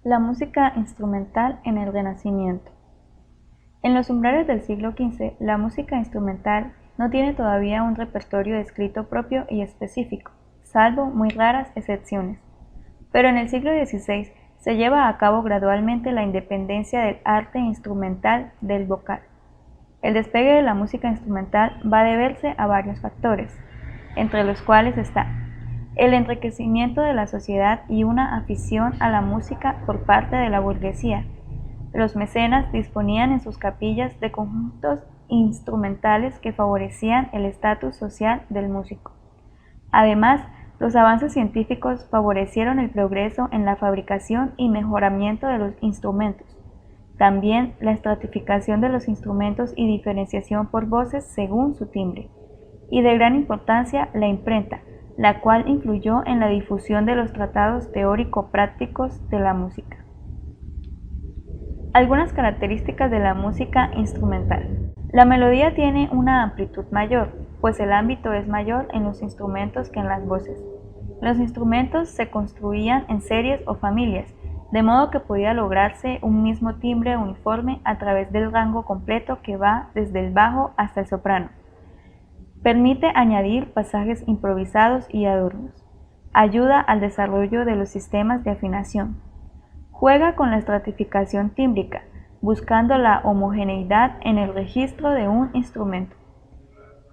La música instrumental en el Renacimiento. En los umbrales del siglo XV, la música instrumental no tiene todavía un repertorio escrito propio y específico, salvo muy raras excepciones. Pero en el siglo XVI se lleva a cabo gradualmente la independencia del arte instrumental del vocal. El despegue de la música instrumental va a deberse a varios factores, entre los cuales está el enriquecimiento de la sociedad y una afición a la música por parte de la burguesía. Los mecenas disponían en sus capillas de conjuntos instrumentales que favorecían el estatus social del músico. Además, los avances científicos favorecieron el progreso en la fabricación y mejoramiento de los instrumentos. También la estratificación de los instrumentos y diferenciación por voces según su timbre. Y de gran importancia la imprenta, la cual influyó en la difusión de los tratados teórico-prácticos de la música. Algunas características de la música instrumental. La melodía tiene una amplitud mayor, pues el ámbito es mayor en los instrumentos que en las voces. Los instrumentos se construían en series o familias, de modo que podía lograrse un mismo timbre uniforme a través del rango completo que va desde el bajo hasta el soprano. Permite añadir pasajes improvisados y adornos. Ayuda al desarrollo de los sistemas de afinación. Juega con la estratificación tímbrica, buscando la homogeneidad en el registro de un instrumento.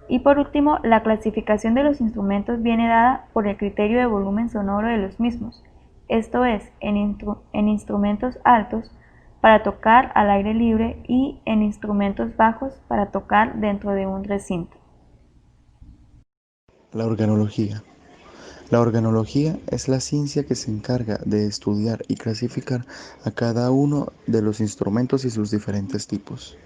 Y por último, la clasificación de los instrumentos viene dada por el criterio de volumen sonoro de los mismos, esto es, en instrumentos altos para tocar al aire libre y en instrumentos bajos para tocar dentro de un recinto. La organología. La organología es la ciencia que se encarga de estudiar y clasificar a cada uno de los instrumentos y sus diferentes tipos.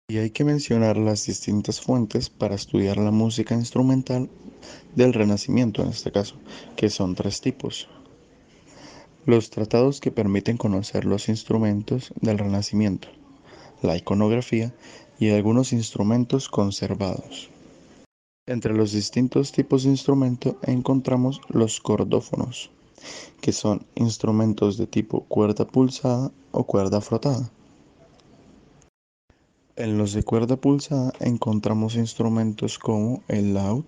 Y hay que mencionar las distintas fuentes para estudiar la música instrumental del Renacimiento en este caso, que son tres tipos. Los tratados que permiten conocer los instrumentos del Renacimiento, la iconografía y algunos instrumentos conservados. Entre los distintos tipos de instrumento encontramos los cordófonos, que son instrumentos de tipo cuerda pulsada o cuerda frotada. En los de cuerda pulsada encontramos instrumentos como el laúd,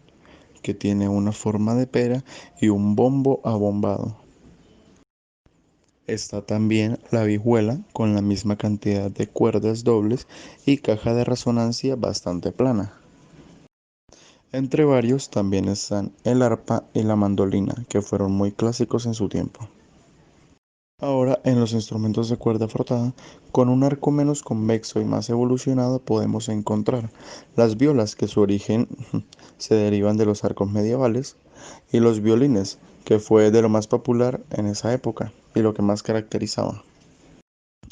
que tiene una forma de pera y un bombo abombado. Está también la vihuela con la misma cantidad de cuerdas dobles y caja de resonancia bastante plana. Entre varios también están el arpa y la mandolina, que fueron muy clásicos en su tiempo. Ahora, en los instrumentos de cuerda frotada, con un arco menos convexo y más evolucionado, podemos encontrar las violas, que su origen se derivan de los arcos medievales, y los violines, que fue de lo más popular en esa época y lo que más caracterizaba.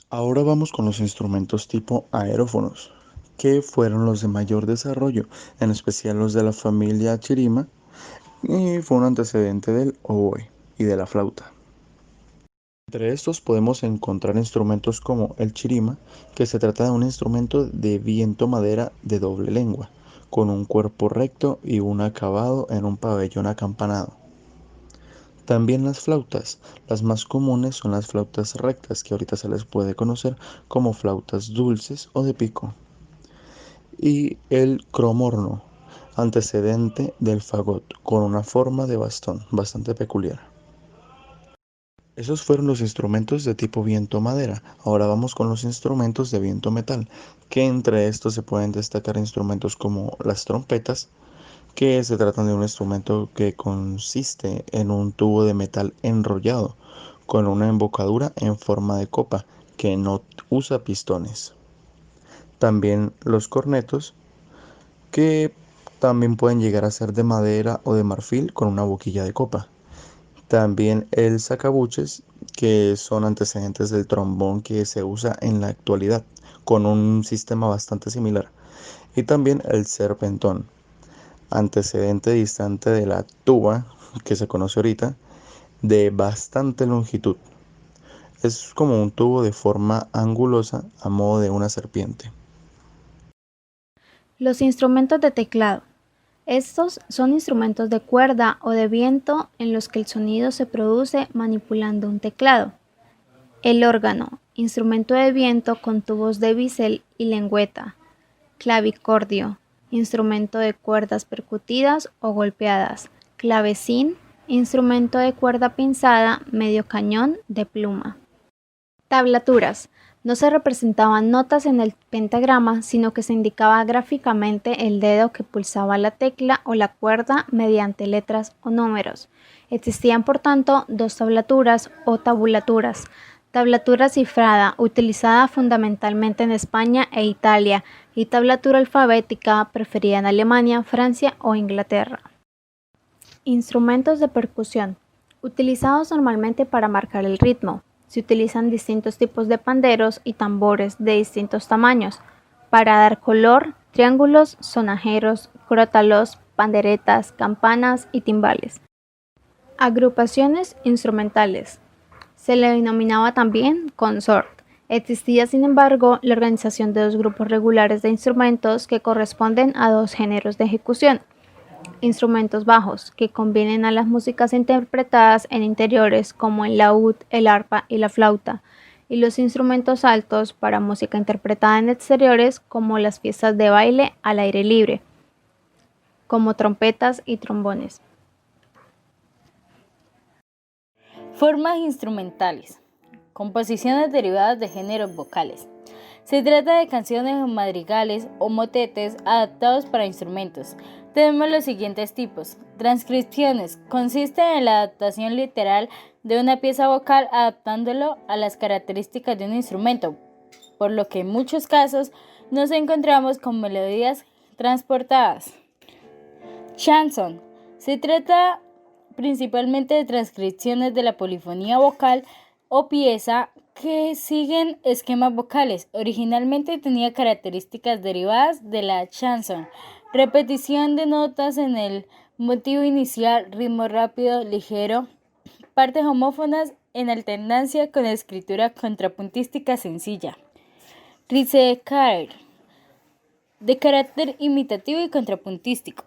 Ahora vamos con los instrumentos tipo aerófonos, que fueron los de mayor desarrollo, en especial los de la familia chirima, y fue un antecedente del oboe y de la flauta. Entre estos podemos encontrar instrumentos como el chirima, que se trata de un instrumento de viento madera de doble lengua, con un cuerpo recto y un acabado en un pabellón acampanado. También las flautas, las más comunes son las flautas rectas, que ahorita se les puede conocer como flautas dulces o de pico, y el cromorno, antecedente del fagot, con una forma de bastón bastante peculiar. Esos fueron los instrumentos de tipo viento madera. Ahora vamos con los instrumentos de viento metal, que entre estos se pueden destacar instrumentos como las trompetas, que se tratan de un instrumento que consiste en un tubo de metal enrollado con una embocadura en forma de copa que no usa pistones. También los cornetos, que también pueden llegar a ser de madera o de marfil con una boquilla de copa. También el sacabuches, que son antecedentes del trombón que se usa en la actualidad, con un sistema bastante similar. Y también el serpentón, antecedente distante de la tuba que se conoce ahorita, de bastante longitud. Es como un tubo de forma angulosa a modo de una serpiente. Los instrumentos de teclado. Estos son instrumentos de cuerda o de viento en los que el sonido se produce manipulando un teclado. El órgano, instrumento de viento con tubos de bisel y lengüeta. Clavicordio, instrumento de cuerdas percutidas o golpeadas. Clavecín, instrumento de cuerda pinzada, medio cañón, de pluma. Tablaturas. No se representaban notas en el pentagrama, sino que se indicaba gráficamente el dedo que pulsaba la tecla o la cuerda mediante letras o números. Existían, por tanto, dos tablaturas o tabulaturas. Tablatura cifrada, utilizada fundamentalmente en España e Italia, y tablatura alfabética, preferida en Alemania, Francia o Inglaterra. Instrumentos de percusión. Utilizados normalmente para marcar el ritmo. Se utilizan distintos tipos de panderos y tambores de distintos tamaños para dar color, triángulos, sonajeros, crótalos, panderetas, campanas y timbales. Agrupaciones instrumentales. Se le denominaba también consort. Existía, sin embargo, la organización de dos grupos regulares de instrumentos que corresponden a dos géneros de ejecución. Instrumentos bajos, que convienen a las músicas interpretadas en interiores como el laúd, el arpa y la flauta, y los instrumentos altos para música interpretada en exteriores como las fiestas de baile al aire libre, como trompetas y trombones. Formas instrumentales. Composiciones derivadas de géneros vocales. Se trata de canciones o madrigales o motetes adaptados para instrumentos. Tenemos los siguientes tipos. Transcripciones. Consiste en la adaptación literal de una pieza vocal adaptándolo a las características de un instrumento, por lo que en muchos casos nos encontramos con melodías transportadas. Chanson. Se trata principalmente de transcripciones de la polifonía vocal o pieza que siguen esquemas vocales. Originalmente tenía características derivadas de la chanson: repetición de notas en el motivo inicial, ritmo rápido, ligero, partes homófonas en alternancia con escritura contrapuntística sencilla. Ricercar, de carácter imitativo y contrapuntístico.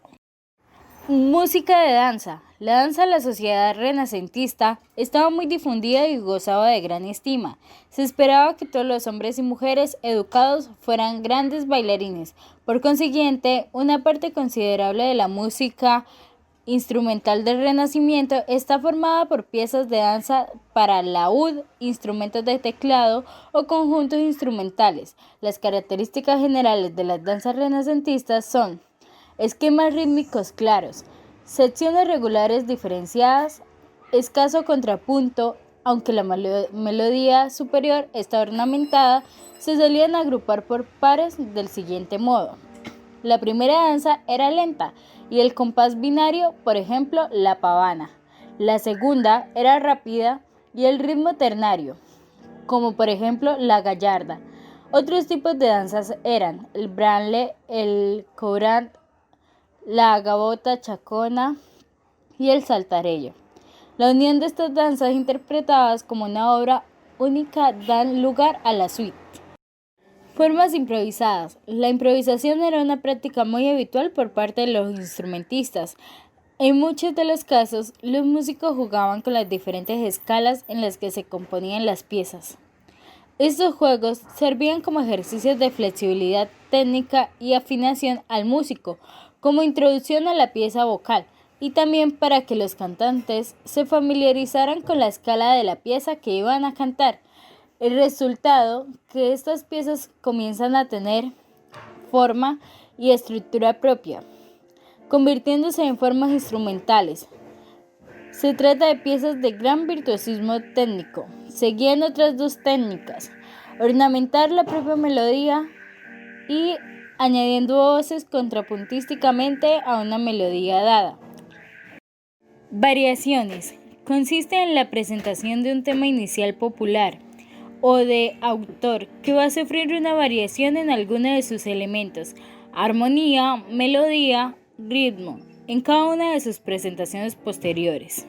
Música de danza. La danza de la sociedad renacentista estaba muy difundida y gozaba de gran estima. Se esperaba que todos los hombres y mujeres educados fueran grandes bailarines. Por consiguiente, una parte considerable de la música instrumental del Renacimiento está formada por piezas de danza para laúd, instrumentos de teclado o conjuntos instrumentales. Las características generales de las danzas renacentistas son: esquemas rítmicos claros, secciones regulares diferenciadas, escaso contrapunto, aunque la melodía superior está ornamentada, se solían agrupar por pares del siguiente modo. La primera danza era lenta y el compás binario, por ejemplo, la pavana. La segunda era rápida y el ritmo ternario, como por ejemplo la gallarda. Otros tipos de danzas eran el branle, el courant, la gavota chacona y el saltarello. La unión de estas danzas interpretadas como una obra única dan lugar a la suite. Formas improvisadas. La improvisación era una práctica muy habitual por parte de los instrumentistas. En muchos de los casos, los músicos jugaban con las diferentes escalas en las que se componían las piezas. Estos juegos servían como ejercicios de flexibilidad técnica y afinación al músico, como introducción a la pieza vocal, y también para que los cantantes se familiarizaran con la escala de la pieza que iban a cantar. El resultado, que estas piezas comienzan a tener forma y estructura propia, convirtiéndose en formas instrumentales. Se trata de piezas de gran virtuosismo técnico. Seguían otras dos técnicas: ornamentar la propia melodía y añadiendo voces contrapuntísticamente a una melodía dada. Variaciones. Consiste en la presentación de un tema inicial popular o de autor que va a sufrir una variación en alguno de sus elementos: armonía, melodía, ritmo, en cada una de sus presentaciones posteriores.